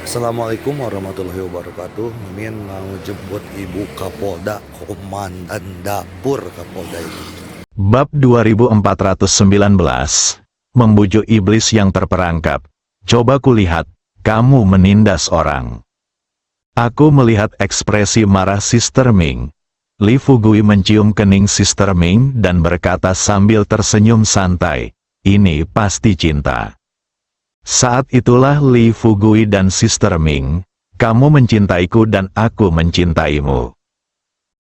Assalamualaikum warahmatullahi wabarakatuh. Mimin mau jemput Ibu Kapolda, Komandan Dapur Kapolda itu. Bab 2419, Membujuk Iblis yang Terperangkap. Coba kulihat, kamu menindas orang. Aku melihat ekspresi marah Sister Ming. Li Fugui mencium kening Sister Ming dan berkata sambil tersenyum santai, ini pasti cinta. Saat itulah Li Fugui dan Sister Ming, kamu mencintaiku dan aku mencintaimu.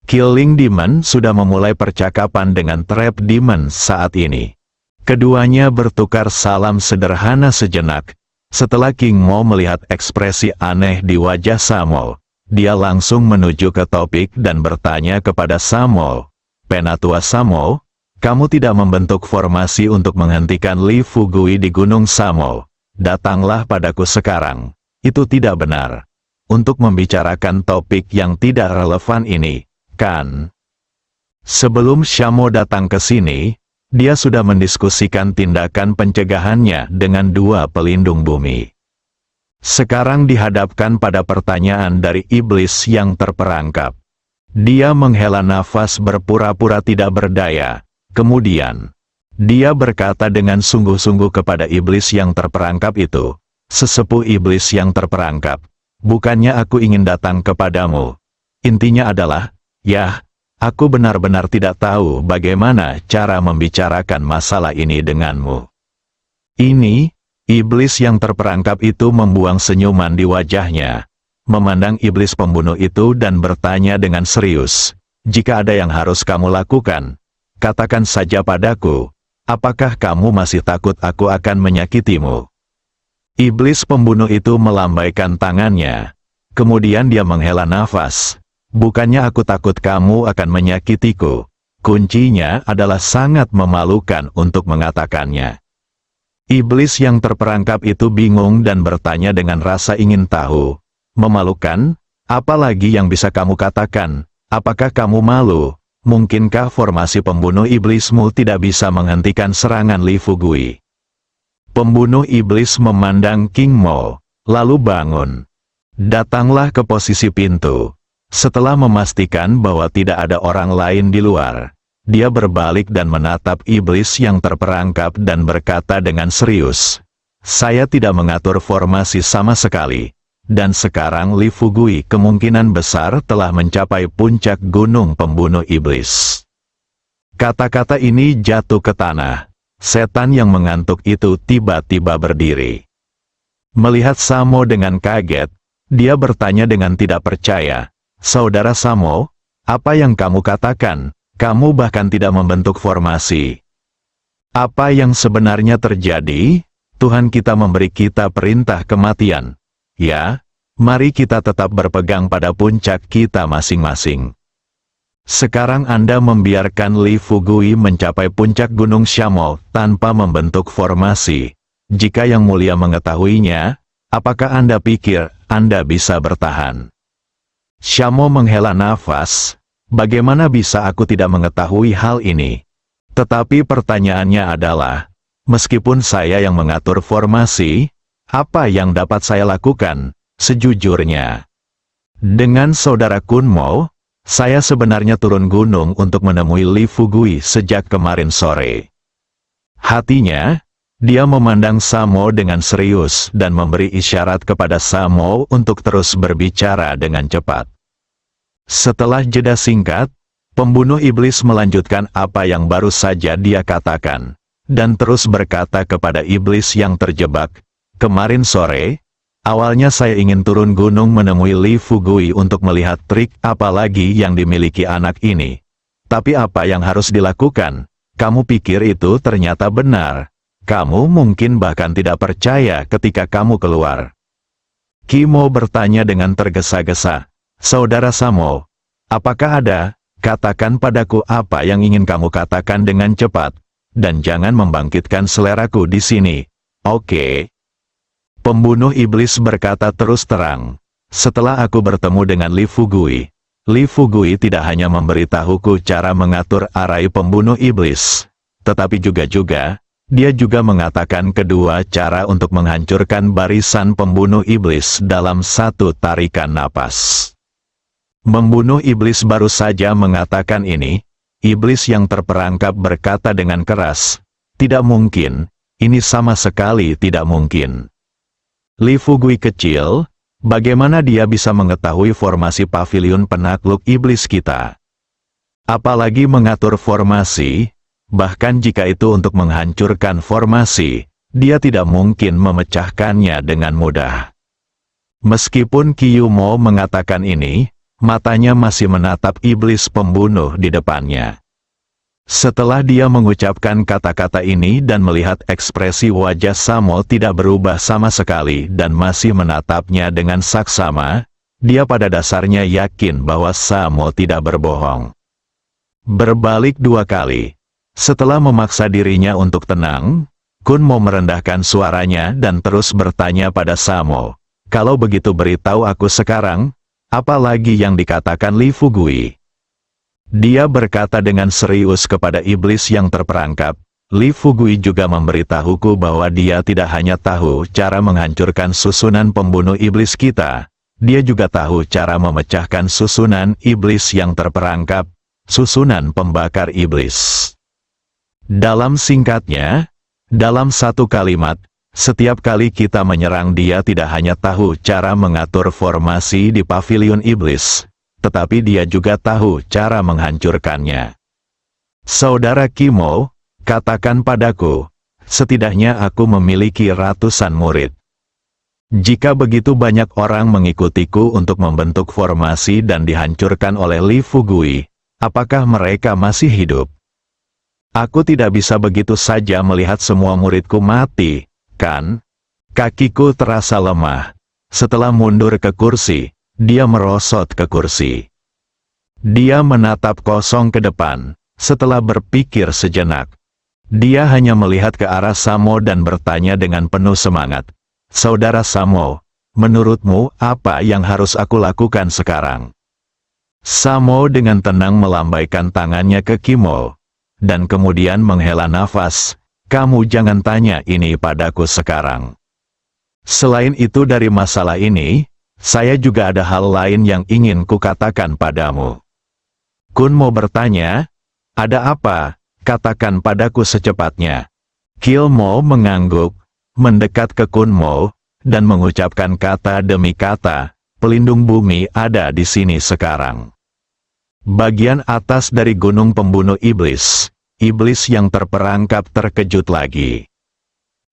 Killing Demon sudah memulai percakapan dengan Trap Demon saat ini. Keduanya bertukar salam sederhana sejenak. Setelah King Mo melihat ekspresi aneh di wajah Samol, dia langsung menuju ke topik dan bertanya kepada Samol, "Penatua Samol, kamu tidak membentuk formasi untuk menghentikan Li Fugui di Gunung Samol. Datanglah padaku sekarang." Itu tidak benar. Untuk membicarakan topik yang tidak relevan ini, kan? Sebelum Shamo datang ke sini, dia sudah mendiskusikan tindakan pencegahannya dengan dua pelindung bumi. Sekarang dihadapkan pada pertanyaan dari iblis yang terperangkap. Dia menghela nafas berpura-pura tidak berdaya. Kemudian, dia berkata dengan sungguh-sungguh kepada iblis yang terperangkap itu, "Sesepuh iblis yang terperangkap, bukannya aku ingin datang kepadamu. Intinya adalah, ya, aku benar-benar tidak tahu bagaimana cara membicarakan masalah ini denganmu." Ini, iblis yang terperangkap itu membuang senyuman di wajahnya, memandang iblis pembunuh itu dan bertanya dengan serius, "Jika ada yang harus kamu lakukan, katakan saja padaku. Apakah kamu masih takut aku akan menyakitimu?" Iblis pembunuh itu melambaikan tangannya. Kemudian dia menghela nafas. "Bukannya aku takut kamu akan menyakitiku. Kuncinya adalah sangat memalukan untuk mengatakannya." Iblis yang terperangkap itu bingung dan bertanya dengan rasa ingin tahu. "Memalukan? Apalagi yang bisa kamu katakan? Apakah kamu malu? Mungkinkah formasi pembunuh iblismu tidak bisa menghentikan serangan Li Fugui?" Pembunuh iblis memandang King Mo, lalu bangun. Datanglah ke posisi pintu. Setelah memastikan bahwa tidak ada orang lain di luar, dia berbalik dan menatap iblis yang terperangkap dan berkata dengan serius, "Saya tidak mengatur formasi sama sekali. Dan sekarang Li Fugui kemungkinan besar telah mencapai puncak gunung pembunuh iblis." Kata-kata ini jatuh ke tanah. Setan yang mengantuk itu tiba-tiba berdiri. Melihat Samo dengan kaget, dia bertanya dengan tidak percaya, "Saudara Samo, apa yang kamu katakan? Kamu bahkan tidak membentuk formasi. Apa yang sebenarnya terjadi? Tuhan kita memberi kita perintah kematian. Ya, mari kita tetap berpegang pada puncak kita masing-masing. Sekarang Anda membiarkan Li Fugui mencapai puncak Gunung Shamo tanpa membentuk formasi. Jika Yang Mulia mengetahuinya, apakah Anda pikir Anda bisa bertahan?" Shamo menghela nafas. "Bagaimana bisa aku tidak mengetahui hal ini? Tetapi pertanyaannya adalah, meskipun saya yang mengatur formasi, apa yang dapat saya lakukan? Sejujurnya, dengan saudara Kunmo, saya sebenarnya turun gunung untuk menemui Li Fugui sejak kemarin sore." Hatinya, dia memandang Samo dengan serius dan memberi isyarat kepada Samo untuk terus berbicara dengan cepat. Setelah jeda singkat, pembunuh iblis melanjutkan apa yang baru saja dia katakan, dan terus berkata kepada iblis yang terjebak, "Kemarin sore, awalnya saya ingin turun gunung menemui Li Fugui untuk melihat trik apa lagi yang dimiliki anak ini. Tapi apa yang harus dilakukan? Kamu pikir itu ternyata benar. Kamu mungkin bahkan tidak percaya ketika kamu keluar." Kimo bertanya dengan tergesa-gesa, "Saudara Samo, apakah ada? Katakan padaku apa yang ingin kamu katakan dengan cepat, dan jangan membangkitkan seleraku di sini. Oke?" Pembunuh iblis berkata terus terang, "Setelah aku bertemu dengan Li Fugui tidak hanya memberitahuku cara mengatur arai pembunuh iblis, tetapi juga dia juga mengatakan kedua cara untuk menghancurkan barisan pembunuh iblis dalam satu tarikan napas. Membunuh iblis baru saja mengatakan ini, iblis yang terperangkap berkata dengan keras, "Tidak mungkin, ini sama sekali tidak mungkin." Li Fugui kecil, bagaimana dia bisa mengetahui formasi pavilion penakluk iblis kita? Apalagi mengatur formasi, bahkan jika itu untuk menghancurkan formasi, dia tidak mungkin memecahkannya dengan mudah. Meskipun Kiyumo mengatakan ini, matanya masih menatap iblis pembunuh di depannya. Setelah dia mengucapkan kata-kata ini dan melihat ekspresi wajah Samo tidak berubah sama sekali dan masih menatapnya dengan saksama, dia pada dasarnya yakin bahwa Samo tidak berbohong. Berbalik dua kali. Setelah memaksa dirinya untuk tenang, Kunmo merendahkan suaranya dan terus bertanya pada Samo, "Kalau begitu beritahu aku sekarang, apa lagi yang dikatakan Li Fugui?" Dia berkata dengan serius kepada iblis yang terperangkap, "Li Fugui juga memberitahuku bahwa dia tidak hanya tahu cara menghancurkan susunan pembunuh iblis kita, dia juga tahu cara memecahkan susunan iblis yang terperangkap, susunan pembakar iblis." Dalam singkatnya, dalam satu kalimat, setiap kali kita menyerang dia tidak hanya tahu cara mengatur formasi di pavilion iblis, tetapi dia juga tahu cara menghancurkannya. Saudara Kimo, katakan padaku, setidaknya aku memiliki ratusan murid. Jika begitu banyak orang mengikutiku untuk membentuk formasi dan dihancurkan oleh Li Fugui, apakah mereka masih hidup? Aku tidak bisa begitu saja melihat semua muridku mati, kan? Kakiku terasa lemah. Setelah mundur ke kursi, dia merosot ke kursi. Dia menatap kosong ke depan, setelah berpikir sejenak. Dia hanya melihat ke arah Samo dan bertanya dengan penuh semangat, "Saudara Samo, menurutmu apa yang harus aku lakukan sekarang?" Samo dengan tenang melambaikan tangannya ke Kimo, dan kemudian menghela nafas, "Kamu jangan tanya ini padaku sekarang. Selain itu dari masalah ini, saya juga ada hal lain yang ingin kukatakan padamu." Kunmo bertanya, "Ada apa? Katakan padaku secepatnya." Kilmo mengangguk, mendekat ke Kunmo, dan mengucapkan kata demi kata, "Pelindung bumi ada di sini sekarang." Bagian atas dari gunung pembunuh iblis, iblis yang terperangkap terkejut lagi.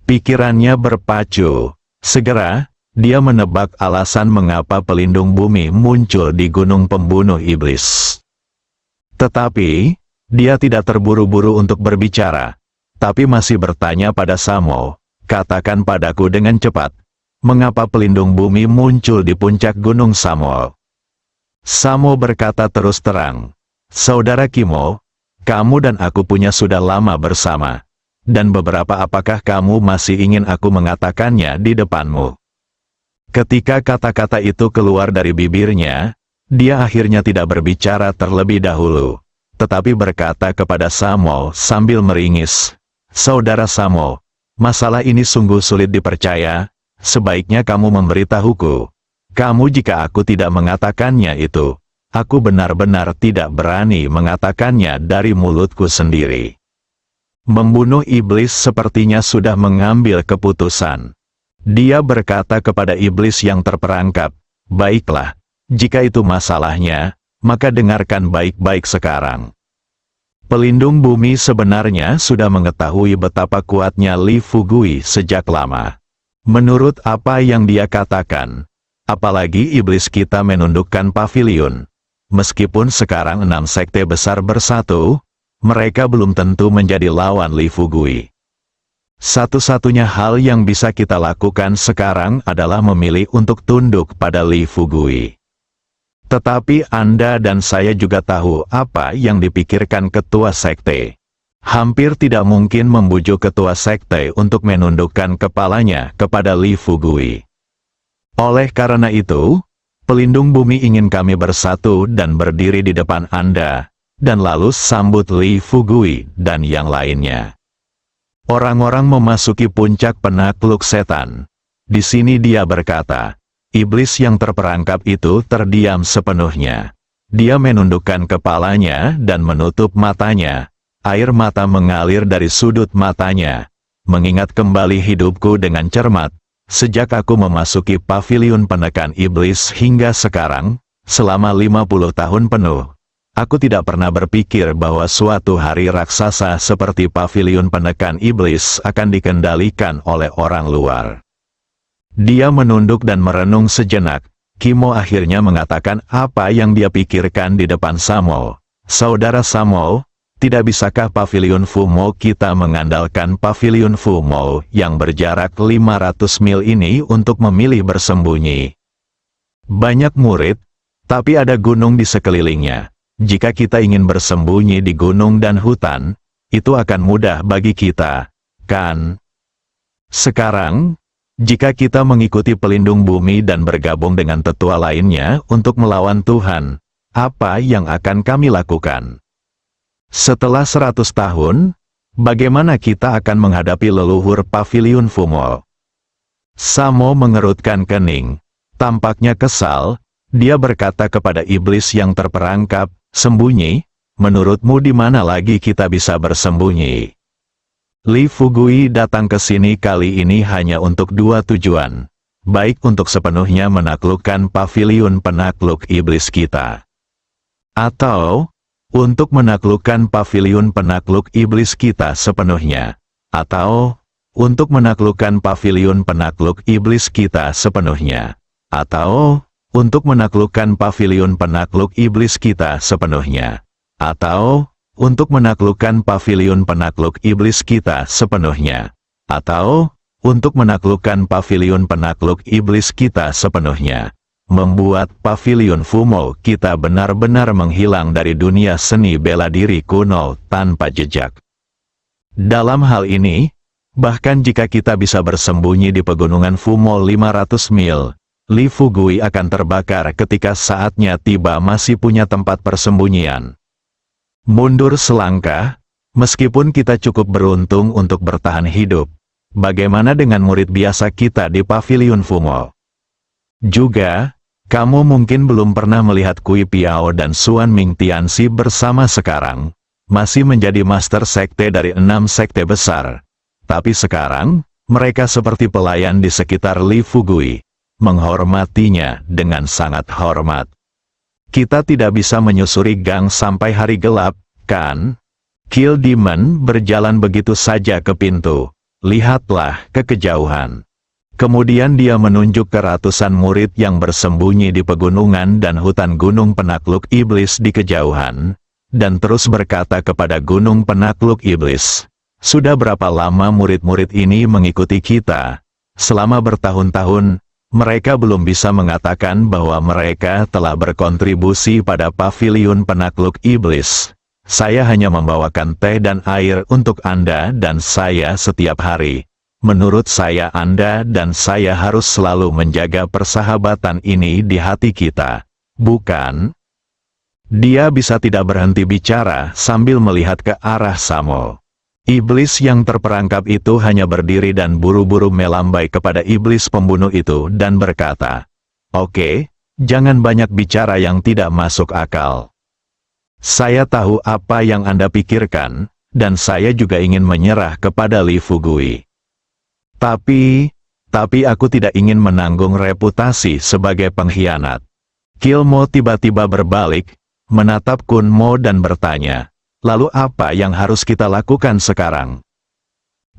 Pikirannya berpacu. Segera, dia menebak alasan mengapa pelindung bumi muncul di gunung pembunuh iblis. Tetapi, dia tidak terburu-buru untuk berbicara, tapi masih bertanya pada Samo, "Katakan padaku dengan cepat, mengapa pelindung bumi muncul di puncak gunung Samo?" Samo berkata terus terang, "Saudara Kimo, kamu dan aku punya sudah lama bersama. Dan beberapa apakah kamu masih ingin aku mengatakannya di depanmu?" Ketika kata-kata itu keluar dari bibirnya, dia akhirnya tidak berbicara terlebih dahulu, tetapi berkata kepada Samo sambil meringis, "Saudara Samo, masalah ini sungguh sulit dipercaya, sebaiknya kamu memberitahuku. Kamu jika aku tidak mengatakannya itu, aku benar-benar tidak berani mengatakannya dari mulutku sendiri." Membunuh iblis sepertinya sudah mengambil keputusan. Dia berkata kepada iblis yang terperangkap, "Baiklah, jika itu masalahnya, maka dengarkan baik-baik sekarang. Pelindung bumi sebenarnya sudah mengetahui betapa kuatnya Li Fugui sejak lama. Menurut apa yang dia katakan, apalagi iblis kita menundukkan pavilion. Meskipun sekarang 6 sekte besar bersatu, mereka belum tentu menjadi lawan Li Fugui. Satu-satunya hal yang bisa kita lakukan sekarang adalah memilih untuk tunduk pada Li Fugui. Tetapi Anda dan saya juga tahu apa yang dipikirkan ketua sekte. Hampir tidak mungkin membujuk ketua sekte untuk menundukkan kepalanya kepada Li Fugui. Oleh karena itu, pelindung bumi ingin kami bersatu dan berdiri di depan Anda, dan lalu sambut Li Fugui dan yang lainnya. Orang-orang memasuki puncak penakluk setan. Di sini dia berkata, iblis yang terperangkap itu terdiam sepenuhnya. Dia menundukkan kepalanya dan menutup matanya. Air mata mengalir dari sudut matanya. Mengingat kembali hidupku dengan cermat, sejak aku memasuki paviliun penekan iblis hingga sekarang, selama 50 tahun penuh. Aku tidak pernah berpikir bahwa suatu hari raksasa seperti paviliun penekan iblis akan dikendalikan oleh orang luar. Dia menunduk dan merenung sejenak. Kimo akhirnya mengatakan apa yang dia pikirkan di depan Samo. Saudara Samo, tidak bisakah paviliun Fumo kita mengandalkan paviliun Fumo yang berjarak 500 mil ini untuk memilih bersembunyi? Banyak murid, tapi ada gunung di sekelilingnya. Jika kita ingin bersembunyi di gunung dan hutan, itu akan mudah bagi kita, kan? Sekarang, jika kita mengikuti pelindung bumi dan bergabung dengan tetua lainnya untuk melawan Tuhan, apa yang akan kami lakukan? Setelah 100 tahun, bagaimana kita akan menghadapi leluhur paviliun Fumo? Samo mengerutkan kening. Tampaknya kesal, dia berkata kepada iblis yang terperangkap, sembunyi, menurutmu di mana lagi kita bisa bersembunyi? Li Fugui datang ke sini kali ini hanya untuk dua tujuan. Baik untuk sepenuhnya menaklukkan paviliun penakluk iblis kita. Atau, untuk menaklukkan paviliun penakluk iblis kita sepenuhnya. Atau, untuk menaklukkan paviliun penakluk iblis kita sepenuhnya. Atau, untuk menaklukkan paviliun penakluk iblis kita sepenuhnya. Atau, untuk menaklukkan paviliun penakluk iblis kita sepenuhnya. Atau, untuk menaklukkan paviliun penakluk iblis kita sepenuhnya. Membuat paviliun Fumo kita benar-benar menghilang dari dunia seni bela diri kuno tanpa jejak. Dalam hal ini, bahkan jika kita bisa bersembunyi di pegunungan Fumo 500 mil, Li Fugui akan terbakar ketika saatnya tiba masih punya tempat persembunyian. Mundur selangkah, meskipun kita cukup beruntung untuk bertahan hidup, bagaimana dengan murid biasa kita di paviliun Fumo? Juga, kamu mungkin belum pernah melihat Kui Piao dan Suan Ming Tianxi bersama sekarang, masih menjadi master sekte dari 6 sekte besar. Tapi sekarang, mereka seperti pelayan di sekitar Li Fugui, menghormatinya dengan sangat hormat. Kita tidak bisa menyusuri gang sampai hari gelap, kan? Kill Demon berjalan begitu saja ke pintu. Lihatlah ke kejauhan. Kemudian dia menunjuk ke ratusan murid yang bersembunyi di pegunungan dan hutan gunung penakluk iblis di kejauhan, dan terus berkata kepada gunung penakluk iblis, sudah berapa lama murid-murid ini mengikuti kita? Selama bertahun-tahun, mereka belum bisa mengatakan bahwa mereka telah berkontribusi pada paviliun penakluk iblis. Saya hanya membawakan teh dan air untuk Anda dan saya setiap hari. Menurut saya Anda dan saya harus selalu menjaga persahabatan ini di hati kita, bukan? Dia bisa tidak berhenti bicara sambil melihat ke arah Samo. Iblis yang terperangkap itu hanya berdiri dan buru-buru melambai kepada iblis pembunuh itu dan berkata, "Oke, jangan banyak bicara yang tidak masuk akal. Saya tahu apa yang Anda pikirkan, dan saya juga ingin menyerah kepada Li Fugui. Tapi aku tidak ingin menanggung reputasi sebagai pengkhianat." Kill Mo tiba-tiba berbalik, menatap Kun Mo dan bertanya, lalu apa yang harus kita lakukan sekarang?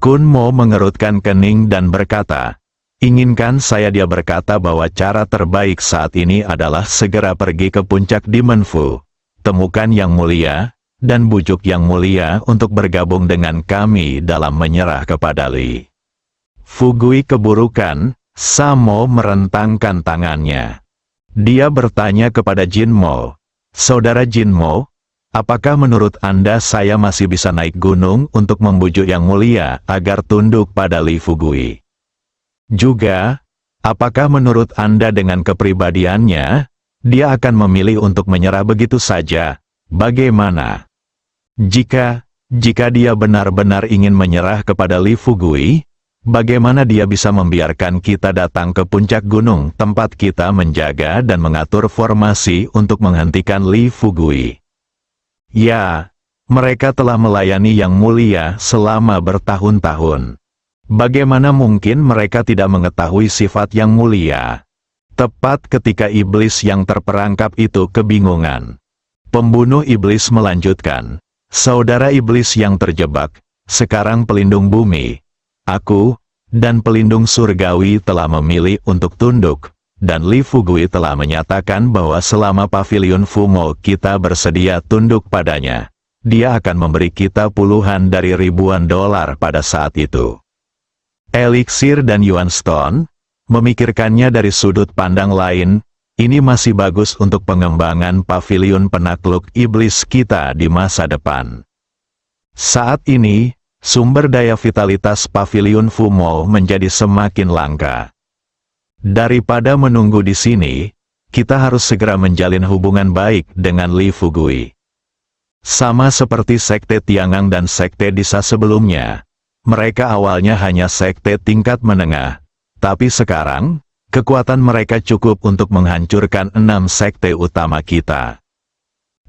Kun Mo mengerutkan kening dan berkata, inginkan saya dia berkata bahwa cara terbaik saat ini adalah segera pergi ke puncak Demon Fu, temukan yang mulia, dan bujuk yang mulia untuk bergabung dengan kami dalam menyerah kepada Li Fugui keburukan. Samo merentangkan tangannya. Dia bertanya kepada Jin Mo, saudara Jin Mo, apakah menurut Anda saya masih bisa naik gunung untuk membujuk yang mulia agar tunduk pada Li Fugui? Juga, apakah menurut Anda dengan kepribadiannya, dia akan memilih untuk menyerah begitu saja? Bagaimana? Jika dia benar-benar ingin menyerah kepada Li Fugui, bagaimana dia bisa membiarkan kita datang ke puncak gunung tempat kita menjaga dan mengatur formasi untuk menghentikan Li Fugui? Ya, mereka telah melayani Yang Mulia selama bertahun-tahun. Bagaimana mungkin mereka tidak mengetahui sifat Yang Mulia? Tepat ketika iblis yang terperangkap itu kebingungan, pembunuh iblis melanjutkan, "Saudara iblis yang terjebak, sekarang pelindung bumi, aku, dan pelindung surgawi telah memilih untuk tunduk, dan Li Fugui telah menyatakan bahwa selama pavilion Fumo kita bersedia tunduk padanya, dia akan memberi kita puluhan dari ribuan dolar pada saat itu." Elixir dan Yuan Stone memikirkannya dari sudut pandang lain. Ini masih bagus untuk pengembangan pavilion penakluk iblis kita di masa depan. Saat ini, sumber daya vitalitas pavilion Fumo menjadi semakin langka. Daripada menunggu di sini, kita harus segera menjalin hubungan baik dengan Li Fugui. Sama seperti Sekte Tiangang dan Sekte Disa sebelumnya, mereka awalnya hanya sekte tingkat menengah, tapi sekarang, kekuatan mereka cukup untuk menghancurkan 6 sekte utama kita.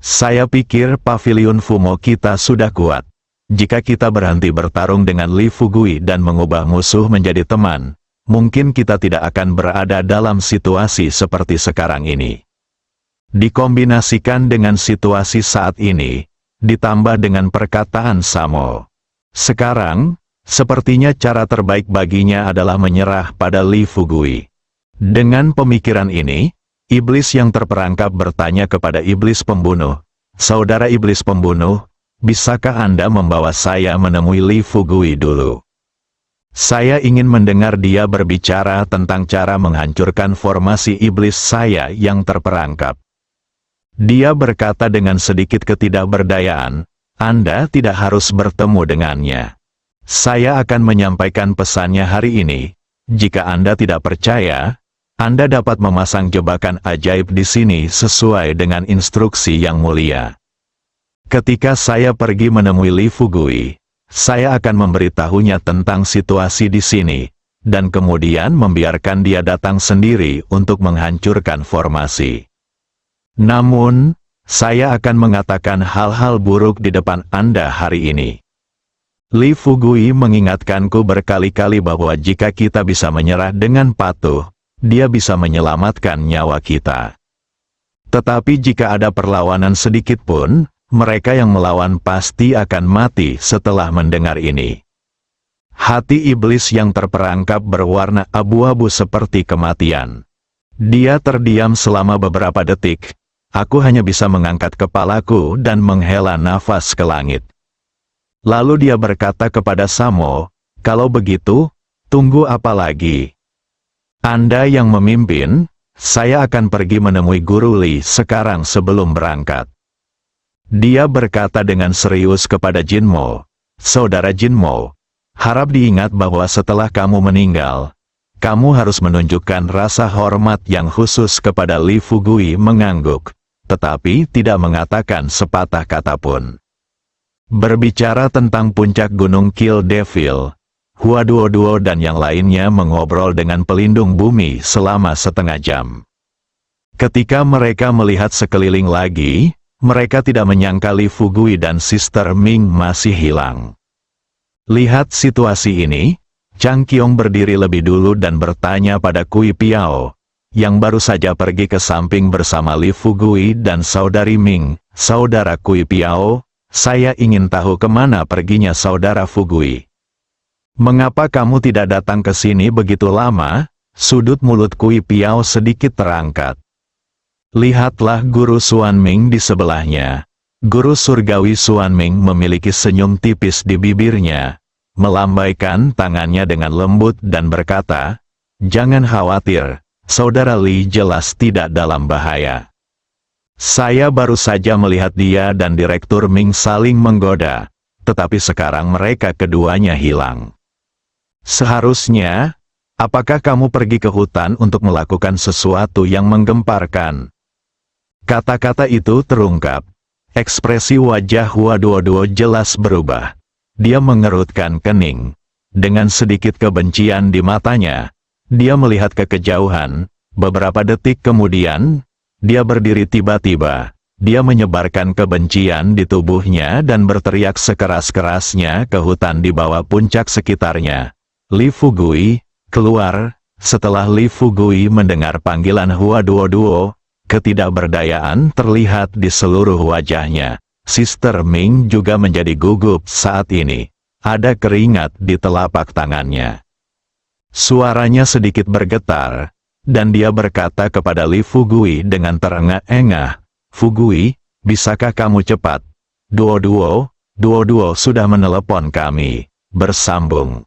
Saya pikir pavilion Fumo kita sudah kuat. Jika kita berhenti bertarung dengan Li Fugui dan mengubah musuh menjadi teman, mungkin kita tidak akan berada dalam situasi seperti sekarang ini. Dikombinasikan dengan situasi saat ini, ditambah dengan perkataan Samo. Sekarang, sepertinya cara terbaik baginya adalah menyerah pada Li Fugui. Dengan pemikiran ini, iblis yang terperangkap bertanya kepada iblis pembunuh, "Saudara iblis pembunuh, bisakah Anda membawa saya menemui Li Fugui dulu? Saya ingin mendengar dia berbicara tentang cara menghancurkan formasi iblis saya yang terperangkap." Dia berkata dengan sedikit ketidakberdayaan, "Anda tidak harus bertemu dengannya. Saya akan menyampaikan pesannya hari ini. Jika Anda tidak percaya, Anda dapat memasang jebakan ajaib di sini sesuai dengan instruksi Yang Mulia. Ketika saya pergi menemui Li Fugui, saya akan memberitahunya tentang situasi di sini, dan kemudian membiarkan dia datang sendiri untuk menghancurkan formasi. Namun, saya akan mengatakan hal-hal buruk di depan Anda hari ini." Li Fugui mengingatkanku berkali-kali bahwa jika kita bisa menyerah dengan patuh, dia bisa menyelamatkan nyawa kita. Tetapi jika ada perlawanan sedikit pun, mereka yang melawan pasti akan mati setelah mendengar ini. Hati iblis yang terperangkap berwarna abu-abu seperti kematian. Dia terdiam selama beberapa detik. Aku hanya bisa mengangkat kepalaku dan menghela nafas ke langit. Lalu dia berkata kepada Samo, "Kalau begitu, tunggu apa lagi? Anda yang memimpin, saya akan pergi menemui Guru Li sekarang sebelum berangkat." Dia berkata dengan serius kepada Jinmo, "Saudara Jinmo, harap diingat bahwa setelah kamu meninggal, kamu harus menunjukkan rasa hormat yang khusus kepada Li Fugui." Mengangguk, tetapi tidak mengatakan sepatah kata pun. Berbicara tentang puncak gunung Kill Devil, Hua Duo dan yang lainnya mengobrol dengan pelindung bumi selama setengah jam. Ketika mereka melihat sekeliling lagi, mereka tidak menyangka Li Fugui dan Sister Ming masih hilang. Lihat situasi ini, Chang Qiong berdiri lebih dulu dan bertanya pada Kui Piao, yang baru saja pergi ke samping bersama Li Fugui dan Saudari Ming. "Saudara Kui Piao, saya ingin tahu kemana perginya Saudara Fugui. Mengapa kamu tidak datang ke sini begitu lama?" Sudut mulut Kui Piao sedikit terangkat. Lihatlah Guru Xuanming di sebelahnya. Guru surgawi Xuanming memiliki senyum tipis di bibirnya, melambaikan tangannya dengan lembut dan berkata, "Jangan khawatir, Saudara Li jelas tidak dalam bahaya. Saya baru saja melihat dia dan Direktur Ming saling menggoda, tetapi sekarang mereka keduanya hilang. Seharusnya, apakah kamu pergi ke hutan untuk melakukan sesuatu yang menggemparkan?" Kata-kata itu terungkap. Ekspresi wajah Hua Duoduo jelas berubah. Dia mengerutkan kening. Dengan sedikit kebencian di matanya, dia melihat ke kejauhan. Beberapa detik kemudian, dia berdiri tiba-tiba. Dia menyebarkan kebencian di tubuhnya dan berteriak sekeras-kerasnya ke hutan di bawah puncak sekitarnya. Li Fugui, keluar. Setelah Li Fugui mendengar panggilan Hua Duoduo, ketidakberdayaan terlihat di seluruh wajahnya. Sister Ming juga menjadi gugup saat ini. Ada keringat di telapak tangannya. Suaranya sedikit bergetar, dan dia berkata kepada Li Fugui dengan terengah-engah, "Fugui, bisakah kamu cepat? Duoduo sudah menelepon kami." Bersambung.